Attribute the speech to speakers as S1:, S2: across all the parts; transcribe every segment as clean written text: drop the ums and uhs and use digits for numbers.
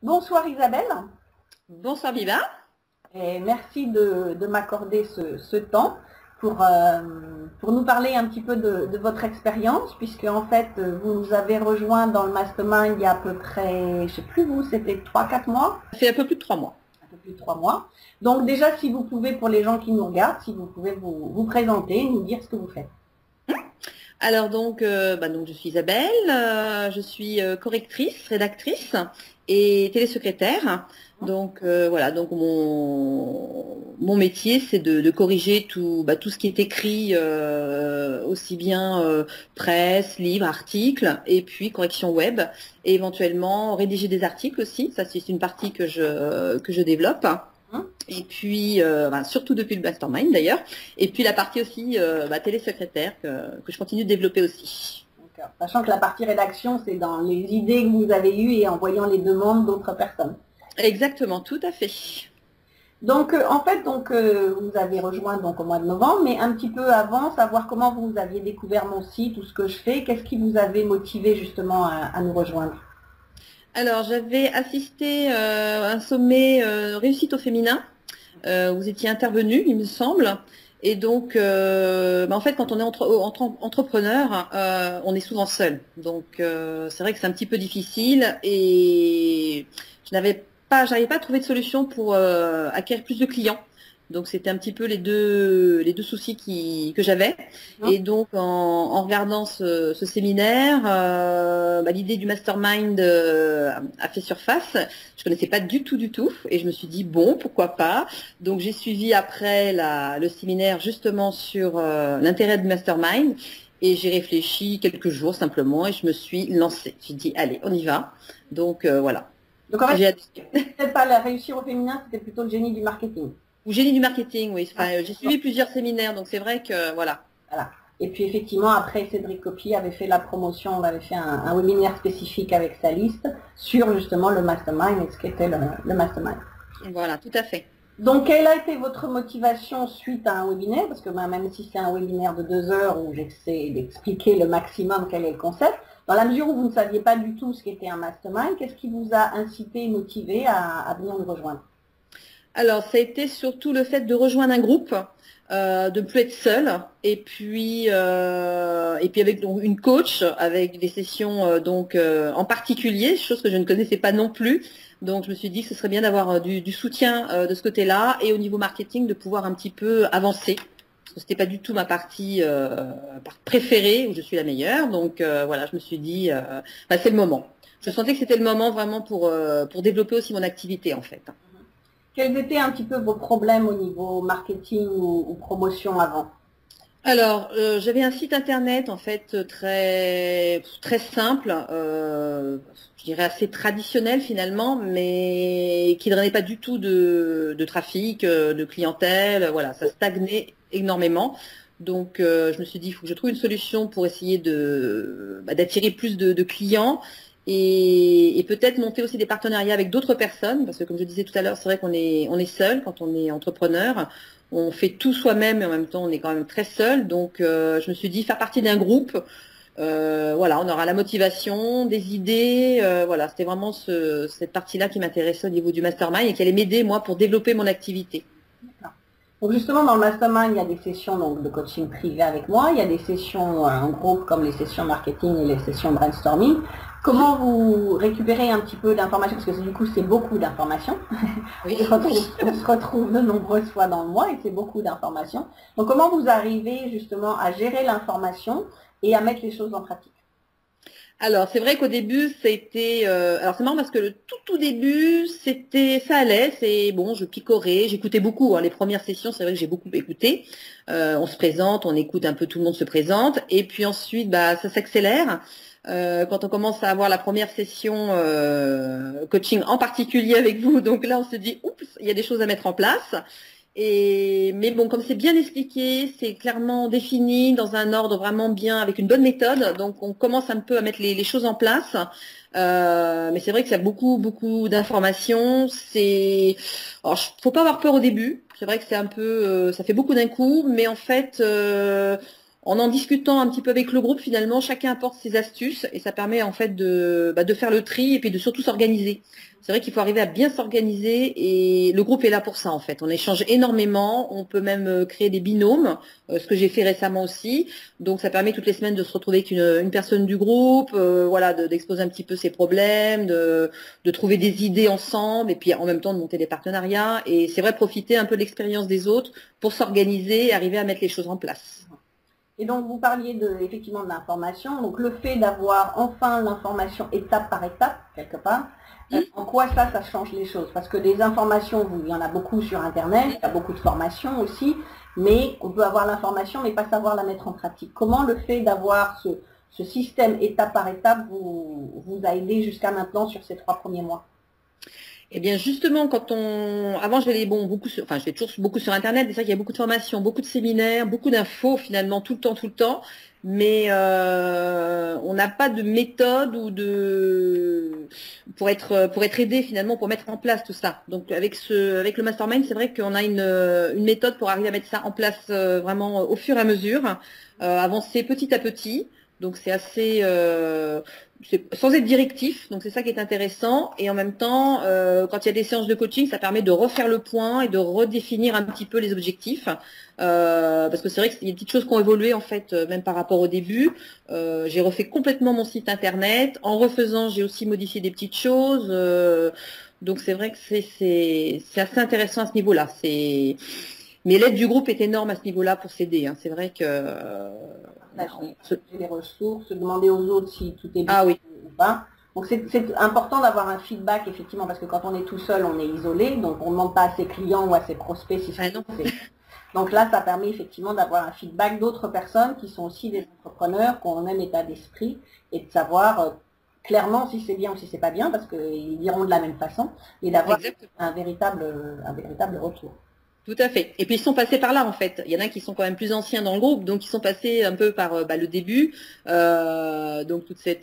S1: Bonsoir Isabelle,
S2: Bonsoir Viva.
S1: et merci de m'accorder ce temps pour nous parler un petit peu de votre expérience, puisque en fait vous nous avez rejoint dans le mastermind il y a à peu près, je sais plus vous, c'était 3 4 mois,
S2: Ça fait un peu plus de 3 mois.
S1: un peu plus de 3 mois. Donc déjà si vous pouvez, pour les gens qui nous regardent, si vous pouvez vous présenter, nous dire ce que vous faites.
S2: Alors donc je suis Isabelle, je suis correctrice, rédactrice et télésecrétaire. Voilà, donc mon métier c'est de corriger tout ce qui est écrit, aussi bien presse, livres, articles, et puis correction web, et éventuellement rédiger des articles aussi. Ça c'est une partie que je développe.
S1: Hein.
S2: Et puis, surtout depuis le mastermind d'ailleurs. Et puis la partie aussi télésecrétaire que je continue de développer aussi.
S1: D'accord. Sachant que la partie rédaction, c'est dans les idées que vous avez eues et en voyant les demandes d'autres personnes.
S2: Exactement, tout à fait.
S1: Donc, vous avez rejoint donc au mois de novembre, mais un petit peu avant, savoir comment vous aviez découvert mon site ou ce que je fais, qu'est-ce qui vous avait motivé justement à nous rejoindre?
S2: Alors, j'avais assisté à un sommet réussite au féminin. Vous étiez intervenu, il me semble. Et donc, en fait, quand on est entrepreneur, on est souvent seul. Donc, c'est vrai que c'est un petit peu difficile et j'arrivais pas à trouver de solution pour acquérir plus de clients. Donc, c'était un petit peu les deux soucis que j'avais.
S1: Hein.
S2: Et donc, en regardant ce séminaire, l'idée du mastermind a fait surface. Je connaissais pas du tout, et je me suis dit bon, pourquoi pas. Donc j'ai suivi après le séminaire justement sur l'intérêt du mastermind, et j'ai réfléchi quelques jours simplement et je me suis lancée. J'ai dit allez, on y va. Donc voilà.
S1: Donc en fait,
S2: J'ai adhéré.
S1: c'était peut-être pas la réussir au féminin, c'était plutôt le génie du marketing.
S2: Ou génie du marketing, oui.
S1: Ah,
S2: Enfin, j'ai suivi plusieurs séminaires, donc c'est vrai que voilà.
S1: voilà. Et puis effectivement, après, Cédric Copy avait fait la promotion, on avait fait un webinaire spécifique avec sa liste sur justement le mastermind et ce qu'était le mastermind.
S2: Voilà, tout à fait.
S1: Donc, quelle a été votre motivation suite à un webinaire? Parce que même si c'est un webinaire de 2 heures où j'essaie d'expliquer le maximum quel est le concept, dans la mesure où vous ne saviez pas du tout ce qu'était un mastermind, qu'est-ce qui vous a incité, motivé à venir nous rejoindre?
S2: Alors, ça a été surtout le fait de rejoindre un groupe, de ne plus être seule, et puis avec donc une coach, avec des sessions en particulier, chose que je ne connaissais pas non plus. Donc, je me suis dit que ce serait bien d'avoir du soutien de ce côté-là, et au niveau marketing de pouvoir un petit peu avancer. Parce que c'était pas du tout ma partie préférée, où je suis la meilleure. Donc voilà, je me suis dit, c'est le moment. Je sentais que c'était le moment vraiment pour développer aussi mon activité en fait.
S1: Quels étaient un petit peu vos problèmes au niveau marketing ou promotion avant?
S2: Alors, j'avais un site internet en fait très très simple, je dirais assez traditionnel finalement, mais qui ne donnait pas du tout de trafic, de clientèle. Voilà, ça stagnait énormément. Donc, je me suis dit, il faut que je trouve une solution pour essayer d'attirer plus de clients, et peut-être monter aussi des partenariats avec d'autres personnes, parce que comme je disais tout à l'heure, c'est vrai qu'on est seul quand on est entrepreneur. On fait tout soi-même et en même temps on est quand même très seul. Donc je me suis dit faire partie d'un groupe, voilà, on aura la motivation, des idées, voilà, c'était vraiment cette partie-là qui m'intéressait au niveau du mastermind et qui allait m'aider moi pour développer mon activité.
S1: Donc justement, dans le mastermind, il y a des sessions donc, de coaching privé avec moi, il y a des sessions en groupe comme les sessions marketing et les sessions brainstorming. Comment vous récupérez un petit peu d'informations? Parce que du coup, c'est beaucoup d'informations.
S2: Oui.
S1: On se retrouve de nombreuses fois dans le mois et c'est beaucoup d'informations. Donc comment vous arrivez justement à gérer l'information et à mettre les choses en pratique?
S2: Alors c'est vrai qu'au début c'était, alors c'est marrant parce que le tout début ça allait, c'est bon, je picorais, j'écoutais beaucoup, hein, les premières sessions, c'est vrai que j'ai beaucoup écouté. On se présente, on écoute un peu, tout le monde se présente, et puis ensuite ça s'accélère. Quand on commence à avoir la première session coaching en particulier avec vous, donc là on se dit oups, il y a des choses à mettre en place. Mais bon, comme c'est bien expliqué, c'est clairement défini dans un ordre vraiment bien, avec une bonne méthode, donc on commence un peu à mettre les choses en place. Mais c'est vrai que ça a beaucoup d'informations. Alors, faut pas avoir peur au début. C'est vrai que c'est un peu, ça fait beaucoup d'un coup, mais en fait, en discutant un petit peu avec le groupe, finalement, chacun apporte ses astuces et ça permet en fait de faire le tri et puis de surtout s'organiser. C'est vrai qu'il faut arriver à bien s'organiser et le groupe est là pour ça en fait. On échange énormément, on peut même créer des binômes, ce que j'ai fait récemment aussi. Donc ça permet toutes les semaines de se retrouver avec une personne du groupe, voilà, d'exposer un petit peu ses problèmes, de trouver des idées ensemble et puis en même temps de monter des partenariats. Et c'est vrai profiter un peu de l'expérience des autres pour s'organiser et arriver à mettre les choses en place.
S1: Et donc, vous parliez effectivement de l'information. Donc, le fait d'avoir enfin l'information étape par étape, quelque part, en quoi ça change les choses? Parce que des informations, il y en a beaucoup sur Internet, il y a beaucoup de formations aussi, mais on peut avoir l'information mais pas savoir la mettre en pratique. Comment le fait d'avoir ce système étape par étape vous a aidé jusqu'à maintenant sur ces 3 premiers mois?
S2: Eh bien justement, avant je vais je vais toujours beaucoup sur Internet, c'est vrai qu'il y a beaucoup de formations, beaucoup de séminaires, beaucoup d'infos finalement tout le temps, mais on n'a pas de méthode pour être aidé finalement pour mettre en place tout ça. Donc avec le mastermind, c'est vrai qu'on a une méthode pour arriver à mettre ça en place vraiment au fur et à mesure, avancer petit à petit. Donc c'est assez sans être directif, donc c'est ça qui est intéressant. Et en même temps, quand il y a des séances de coaching, ça permet de refaire le point et de redéfinir un petit peu les objectifs. Parce que c'est vrai qu'il y a des petites choses qui ont évolué en fait, même par rapport au début. J'ai refait complètement mon site internet. En refaisant, j'ai aussi modifié des petites choses. Donc c'est vrai que c'est assez intéressant à ce niveau-là. Mais l'aide du groupe est énorme à ce niveau-là pour s'aider. Hein. C'est vrai que
S1: les ressources, demander aux autres si tout est bien
S2: ah, oui.
S1: ou pas. Donc c'est important d'avoir un feedback effectivement parce que quand on est tout seul, on est isolé, donc on ne demande pas à ses clients ou à ses prospects si c'est donc là, ça permet effectivement d'avoir un feedback d'autres personnes qui sont aussi des entrepreneurs, qui ont le même état d'esprit et de savoir clairement si c'est bien ou si c'est pas bien parce qu'ils diront de la même façon et d'avoir un véritable retour.
S2: Tout à fait. Et puis ils sont passés par là en fait. Il y en a qui sont quand même plus anciens dans le groupe, donc ils sont passés un peu par le début, donc toutes ces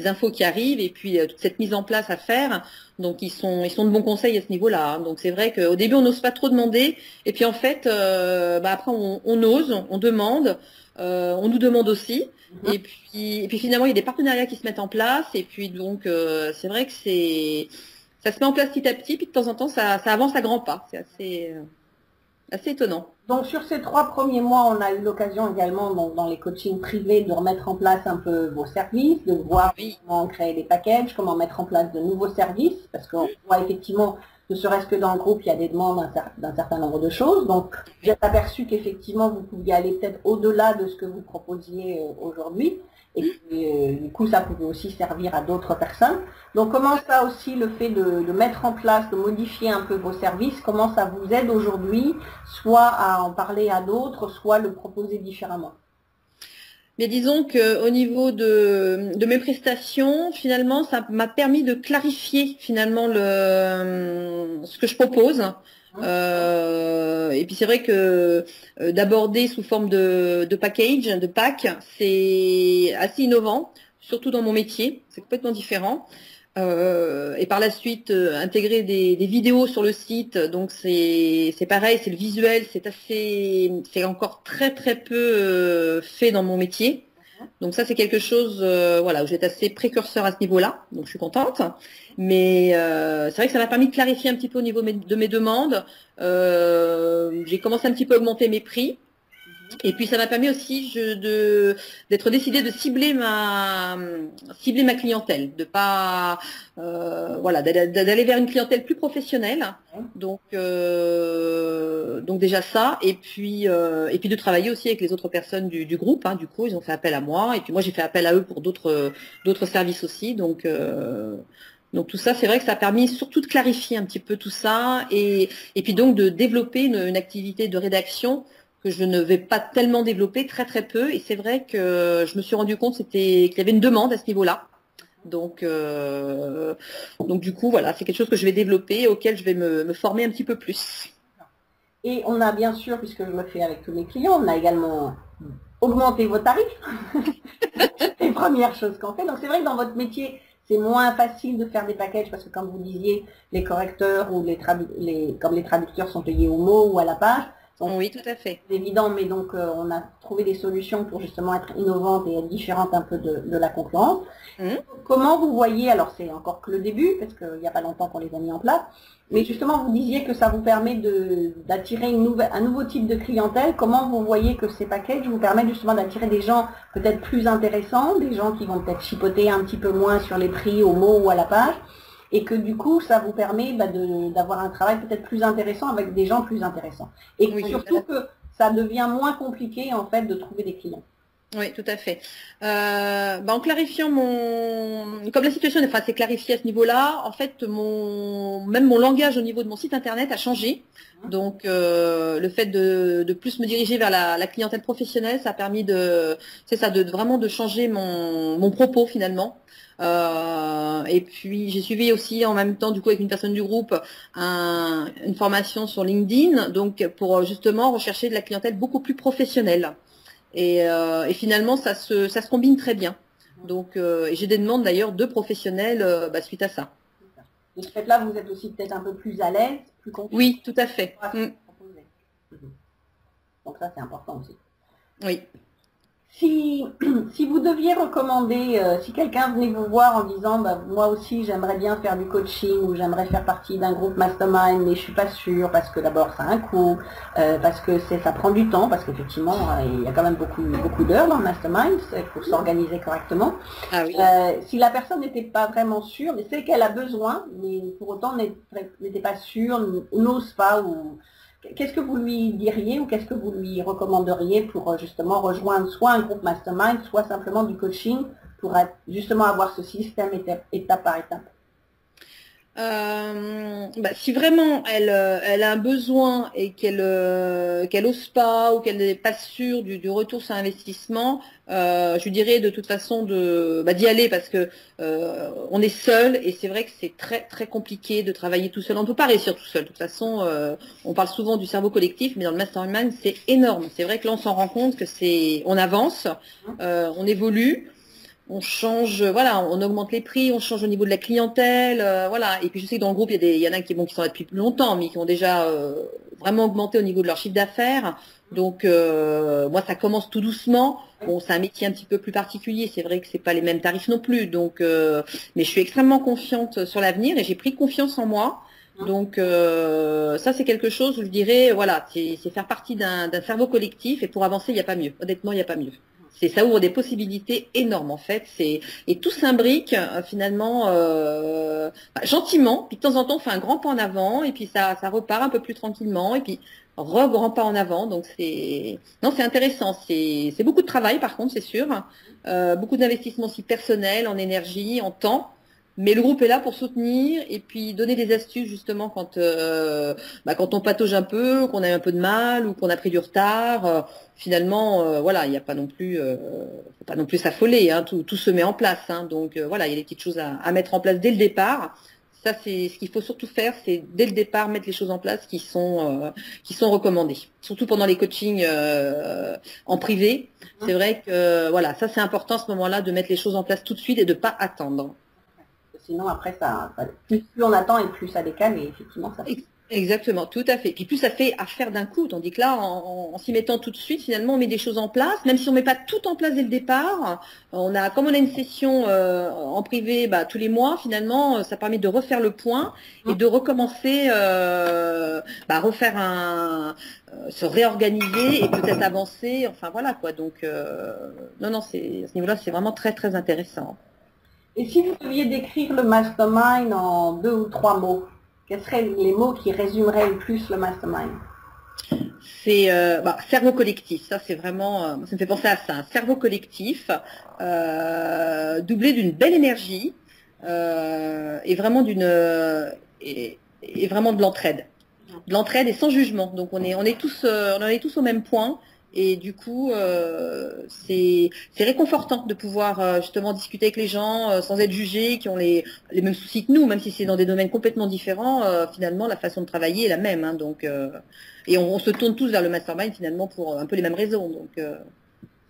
S2: infos qui arrivent et puis toute cette mise en place à faire. Donc ils sont de bons conseils à ce niveau-là. Hein. Donc c'est vrai qu'au début on n'ose pas trop demander, et puis en fait après on ose, on demande, on nous demande aussi. Et puis finalement il y a des partenariats qui se mettent en place, et puis donc c'est vrai que ça se met en place petit à petit, puis de temps en temps ça avance à grands pas. C'est assez étonnant.
S1: Donc sur ces 3 premiers mois, on a eu l'occasion également dans les coachings privés de remettre en place un peu vos services, de voir comment créer des packages, comment mettre en place de nouveaux services, parce qu'on voit effectivement, ne serait-ce que dans le groupe, il y a des demandes d'un certain nombre de choses. Donc j'ai aperçu qu'effectivement, vous pouviez aller peut-être au-delà de ce que vous proposiez aujourd'hui. Et puis, du coup, ça pouvait aussi servir à d'autres personnes. Donc, comment ça aussi, le fait de mettre en place, de modifier un peu vos services, comment ça vous aide aujourd'hui, soit à en parler à d'autres, soit le proposer différemment?
S2: Mais disons qu'au niveau de mes prestations, finalement, ça m'a permis de clarifier finalement ce que je propose. Et puis c'est vrai que d'aborder sous forme de package, de pack, c'est assez innovant, surtout dans mon métier, c'est complètement différent. Et par la suite intégrer des vidéos sur le site, donc c'est pareil, c'est le visuel, c'est encore très peu fait dans mon métier. Donc ça c'est quelque chose voilà, où j'étais assez précurseur à ce niveau-là, donc je suis contente. Mais c'est vrai que ça m'a permis de clarifier un petit peu au niveau de mes demandes. J'ai commencé un petit peu à augmenter mes prix. Et puis ça m'a permis aussi d'être décidée de cibler ma clientèle, de pas voilà, d'aller vers une clientèle plus professionnelle. Donc déjà ça, et puis de travailler aussi avec les autres personnes du groupe. Hein. Du coup, ils ont fait appel à moi, et puis moi j'ai fait appel à eux pour d'autres services aussi. Donc tout ça, c'est vrai que ça a permis surtout de clarifier un petit peu tout ça, et puis donc de développer une activité de rédaction que je ne vais pas tellement développer, très peu. Et c'est vrai que je me suis rendu compte qu'il y avait une demande à ce niveau-là. Donc du coup, voilà, c'est quelque chose que je vais développer, auquel je vais me former un petit peu plus.
S1: Et on a bien sûr, puisque je le fais avec tous mes clients, on a également augmenté vos tarifs. C'est les premières choses qu'on fait. Donc c'est vrai que dans votre métier, c'est moins facile de faire des packages parce que comme vous disiez, les correcteurs ou comme les traducteurs sont payés au mot ou à la page.
S2: Oui, tout à fait.
S1: C'est évident, mais donc on a trouvé des solutions pour justement être innovantes et être différentes un peu de la concurrence.
S2: Mmh.
S1: Comment vous voyez, alors c'est encore que le début, parce qu'il n'y a pas longtemps qu'on les a mis en place, mais justement vous disiez que ça vous permet d'attirer un nouveau type de clientèle. Comment vous voyez que ces packages vous permettent justement d'attirer des gens peut-être plus intéressants, des gens qui vont peut-être chipoter un petit peu moins sur les prix au mot ou à la page, et que du coup ça vous permet d'avoir un travail peut-être plus intéressant avec des gens plus intéressants. Et
S2: Oui,
S1: surtout que ça devient moins compliqué en fait de trouver des clients.
S2: Oui, tout à fait. En clarifiant comme la situation s'est clarifiée à ce niveau-là, en fait, même mon langage au niveau de mon site internet a changé. Donc, le fait de plus me diriger vers la clientèle professionnelle, ça a permis vraiment de changer mon propos finalement. Et puis j'ai suivi aussi en même temps du coup avec une personne du groupe une formation sur LinkedIn, donc pour justement rechercher de la clientèle beaucoup plus professionnelle. Et finalement, ça se combine très bien. Donc, et j'ai des demandes d'ailleurs de professionnels suite à ça.
S1: De ce fait-là, vous êtes aussi peut-être un peu plus à l'aise, plus confiant.
S2: Oui, tout à fait.
S1: Donc ça, c'est important aussi.
S2: Oui.
S1: Si vous deviez recommander, si quelqu'un venait vous voir en disant moi aussi j'aimerais bien faire du coaching ou j'aimerais faire partie d'un groupe mastermind mais je suis pas sûre parce que d'abord ça a un coût, parce que ça prend du temps, parce qu'effectivement il y a quand même beaucoup d'heures dans le mastermind, il faut s'organiser correctement.
S2: Ah oui.
S1: Si la personne n'était pas vraiment sûre, mais c'est qu'elle a besoin, mais pour autant n'était pas sûre, n'ose pas ou qu'est-ce que vous lui diriez ou qu'est-ce que vous lui recommanderiez pour justement rejoindre soit un groupe mastermind, soit simplement du coaching pour justement avoir ce système étape par étape?
S2: Si vraiment elle a un besoin et qu'elle ose pas ou qu'elle n'est pas sûre du retour sur investissement, je lui dirais de toute façon d'y aller parce que on est seul et c'est vrai que c'est très très compliqué de travailler tout seul. On ne peut pas réussir tout seul. De toute façon, on parle souvent du cerveau collectif, mais dans le mastermind c'est énorme. C'est vrai que là on s'en rend compte que on avance, on évolue. On change, voilà, on augmente les prix, on change au niveau de la clientèle, voilà. Et puis je sais que dans le groupe, il y en a qui sont là depuis plus longtemps, mais qui ont déjà vraiment augmenté au niveau de leur chiffre d'affaires. Donc moi, ça commence tout doucement. Bon, c'est un métier un petit peu plus particulier. C'est vrai que c'est pas les mêmes tarifs non plus. Donc, mais je suis extrêmement confiante sur l'avenir et j'ai pris confiance en moi. Donc ça, c'est quelque chose, je dirais, voilà, c'est faire partie d'un cerveau collectif. Et pour avancer, il n'y a pas mieux. Honnêtement, il n'y a pas mieux. Ça ouvre des possibilités énormes en fait. Et tout s'imbrique finalement gentiment. Puis de temps en temps, on fait un grand pas en avant et puis ça repart un peu plus tranquillement et puis grand pas en avant. Donc c'est intéressant. C'est beaucoup de travail par contre, c'est sûr. Beaucoup d'investissement aussi personnel, en énergie, en temps. Mais le groupe est là pour soutenir et puis donner des astuces justement quand on patauge un peu, qu'on a un peu de mal ou qu'on a pris du retard. Finalement, voilà, il n'y a pas non plus, faut pas non plus s'affoler. Hein, tout se met en place. Hein, donc voilà, il y a des petites choses à mettre en place dès le départ. Ça, c'est ce qu'il faut surtout faire, c'est dès le départ mettre les choses en place qui sont recommandées. Surtout pendant les coachings en privé. C'est vrai que voilà, ça c'est important à ce moment-là de mettre les choses en place tout de suite et de pas attendre.
S1: Sinon, après, plus on attend et plus ça décale, et effectivement, ça fait.
S2: Exactement, tout à fait. Puis plus ça fait à faire d'un coup, tandis que là, en s'y mettant tout de suite, finalement, on met des choses en place. Même si on ne met pas tout en place dès le départ, comme on a une session en privé tous les mois, finalement, ça permet de refaire le point et de recommencer, se réorganiser et peut-être avancer. Enfin voilà quoi. Donc non, à ce niveau-là, c'est vraiment très très intéressant.
S1: Et si vous deviez décrire le mastermind en 2 ou 3 mots, quels seraient les mots qui résumeraient le plus le mastermind?
S2: C'est cerveau collectif, ça c'est vraiment, ça me fait penser à ça, un cerveau collectif doublé d'une belle énergie et vraiment et vraiment de l'entraide. De l'entraide et sans jugement. Donc on est tous au même point. Et du coup, c'est réconfortant de pouvoir justement discuter avec les gens sans être jugés, qui ont les mêmes soucis que nous, même si c'est dans des domaines complètement différents. Finalement, la façon de travailler est la même. Hein, donc, et on se tourne tous vers le mastermind finalement pour un peu les mêmes raisons. Donc,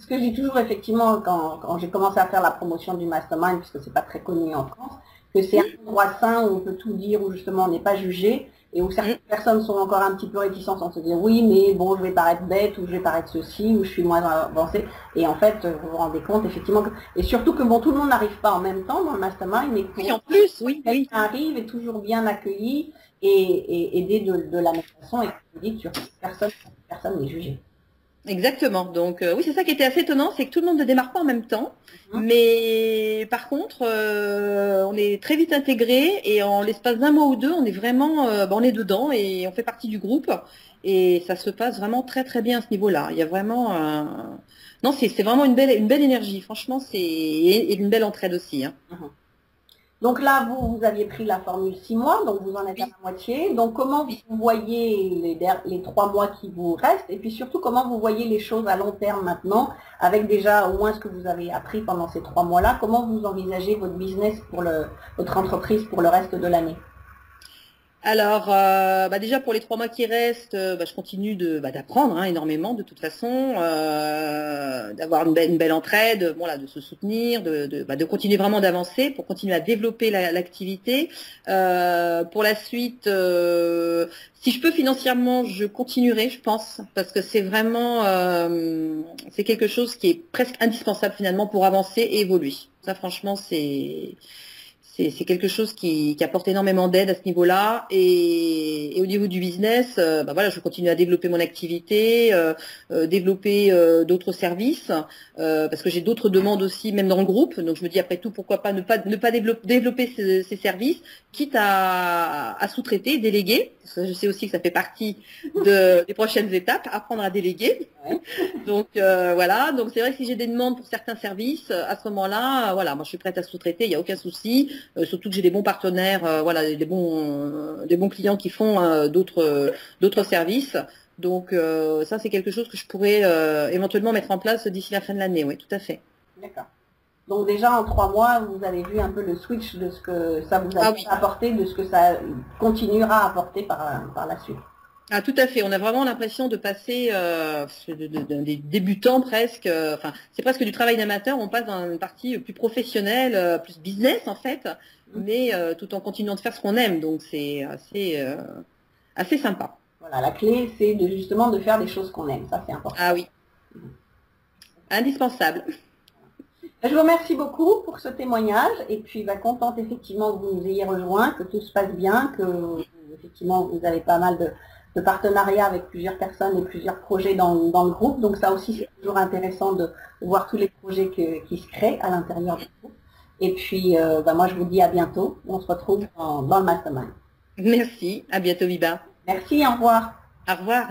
S1: Ce que je dis toujours effectivement quand j'ai commencé à faire la promotion du mastermind, puisque c'est pas très connu en France, que c'est un endroit sain où on peut tout dire, où justement on n'est pas jugé, et où certaines personnes sont encore un petit peu réticentes en se dire oui, mais bon, je vais paraître bête, ou je vais paraître ceci, ou je suis moins avancée. Et en fait, vous vous rendez compte effectivement, et surtout que bon, tout le monde n'arrive pas en même temps dans le mastermind, mais
S2: Oui, en plus, oui, oui.
S1: quelqu'un arrive est toujours bien accueilli et aidé de la même façon, et comme vous dites, sur personne n'est jugé.
S2: Exactement. Donc oui, c'est ça qui était assez étonnant, c'est que tout le monde ne démarre pas en même temps. Mais par contre, on est très vite intégré et en l'espace d'un mois ou deux, on est vraiment, on est dedans et on fait partie du groupe. Et ça se passe vraiment très très bien à ce niveau-là. Il y a vraiment, non, c'est vraiment une belle énergie. Franchement, et une belle entraide aussi. Hein.
S1: Donc là, vous aviez pris la formule 6 mois, donc vous en êtes à la moitié. Donc comment vous voyez les 3 mois qui vous restent et puis surtout comment vous voyez les choses à long terme maintenant avec déjà au moins ce que vous avez appris pendant ces 3 mois-là, comment vous envisagez votre business pour votre entreprise pour le reste de l'année?
S2: Alors, déjà pour les 3 mois qui restent, je continue d'apprendre énormément de toute façon, d'avoir une belle entraide, bon là, de se soutenir, de continuer vraiment d'avancer pour continuer à développer l'activité. Pour la suite, si je peux financièrement, je continuerai, je pense, parce que c'est vraiment c'est quelque chose qui est presque indispensable finalement pour avancer et évoluer. Ça, franchement, c'est quelque chose qui apporte énormément d'aide à ce niveau-là et au niveau du business, voilà, je continue à développer mon activité, développer d'autres services parce que j'ai d'autres demandes aussi, même dans le groupe. Donc je me dis après tout, pourquoi pas ne pas développer ces services, quitte à sous-traiter, déléguer. Parce que je sais aussi que ça fait partie des prochaines étapes, apprendre à déléguer. Donc voilà, donc c'est vrai que si j'ai des demandes pour certains services, à ce moment-là, voilà, moi je suis prête à sous-traiter, il n'y a aucun souci. Surtout que j'ai des bons partenaires, voilà, des bons clients qui font d'autres services. Donc ça, c'est quelque chose que je pourrais éventuellement mettre en place d'ici la fin de l'année. Oui, tout à fait.
S1: D'accord. Donc déjà en 3 mois, vous avez vu un peu le switch de ce que ça vous a apporté, de ce que ça continuera à apporter par la suite.
S2: Ah, tout à fait. On a vraiment l'impression de passer des débutants presque. Enfin, c'est presque du travail d'amateur. On passe dans une partie plus professionnelle, plus business en fait, mais tout en continuant de faire ce qu'on aime. Donc c'est assez sympa.
S1: Voilà, la clé, c'est justement de faire des choses qu'on aime. Ça, c'est important.
S2: Ah oui. Indispensable.
S1: Je vous remercie beaucoup pour ce témoignage et puis contente effectivement que vous nous ayez rejoints, que tout se passe bien, que effectivement vous avez pas mal de partenariats avec plusieurs personnes et plusieurs projets dans le groupe. Donc ça aussi c'est toujours intéressant de voir tous les projets qui se créent à l'intérieur du groupe. Et puis moi je vous dis à bientôt. On se retrouve dans le Mastermind.
S2: Merci, à bientôt Biba.
S1: Merci, au revoir.
S2: Au revoir.